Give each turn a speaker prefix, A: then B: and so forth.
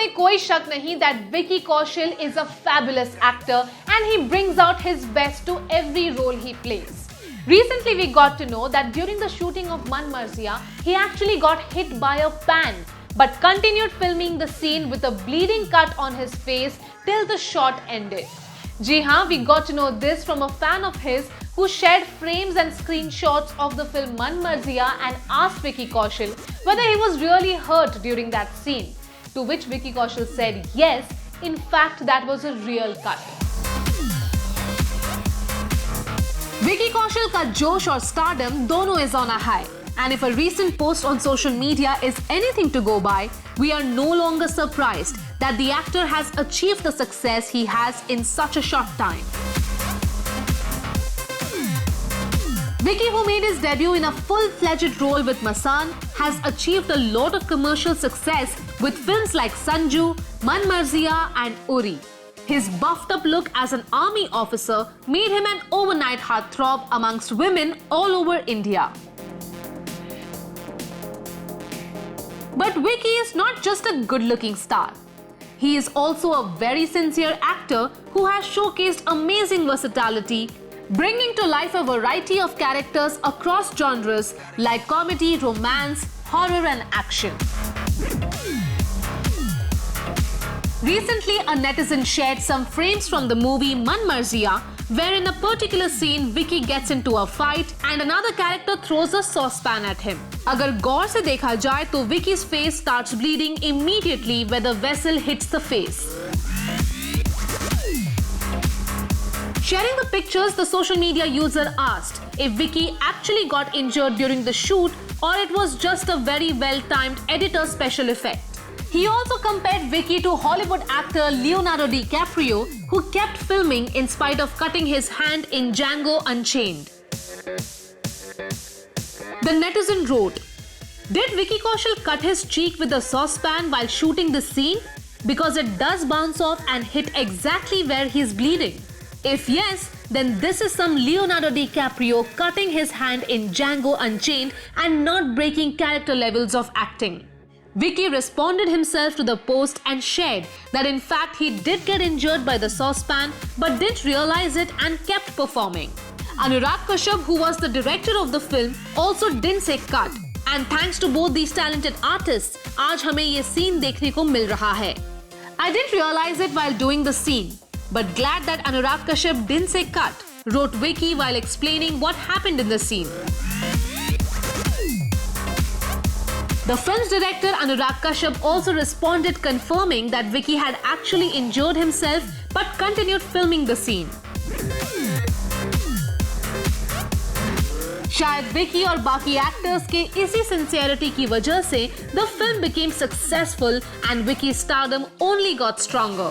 A: इसमें कोई शक नहीं that Vicky Kaushal is a fabulous actor and he brings out his best to every role he plays. Recently we got to know that during the shooting of Man Marziya, he actually got hit by a pan but continued filming the scene with a bleeding cut on his face till the shot ended. जी हाँ, we got to know this from a fan of his who shared frames and screenshots of the film Man Marziya and asked Vicky Kaushal whether he was really hurt during that scene. To which Vicky Kaushal said yes, in fact that was a real cut. Vicky Kaushal का जोश और stardom दोनों is on a high. And if a recent post on social media is anything to go by, we are no longer surprised that the actor has achieved the success he has in such a short time. Vicky, who made his debut in a full-fledged role with Masaan, has achieved a lot of commercial success with films like Sanju, Man Marziya and Uri. His buffed-up look as an army officer made him an overnight heartthrob amongst women all over India. But Vicky is not just a good-looking star. He is also a very sincere actor who has showcased amazing versatility, bringing to life a variety of characters across genres like comedy, romance, horror and action. Recently, a netizen shared some frames from the movie Man Marziya, where in a particular scene, Vicky gets into a fight and another character throws a saucepan at him. अगर गौर से देखा जाए तो Vicky's face starts bleeding immediately when the vessel hits the face. Sharing the pictures, the social media user asked if Vicky actually got injured during the shoot or it was just a very well-timed editor's special effect. He also compared Vicky to Hollywood actor Leonardo DiCaprio, who kept filming in spite of cutting his hand in Django Unchained. The netizen wrote, "Did Vicky Kaushal cut his cheek with a saucepan while shooting this scene? Because it does bounce off and hit exactly where he's bleeding. If yes, then this is some Leonardo DiCaprio cutting his hand in Django Unchained and not breaking character levels of acting." Vicky responded himself to the post and shared that in fact he did get injured by the saucepan but didn't realize it and kept performing. Anurag Kashyap, who was the director of the film, also didn't say cut. And thanks to both these talented artists, आज हमें ये scene देखने को मिल रहा है. I didn't realize it while doing the scene, but glad that Anurag Kashyap didn't say cut, wrote Vicky while explaining what happened in the scene. The film's director Anurag Kashyap also responded confirming that Vicky had actually injured himself but continued filming the scene. शायद विकी और बाकी actors के इसी sincerity की वजह से the film became successful and Vicky's stardom only got stronger.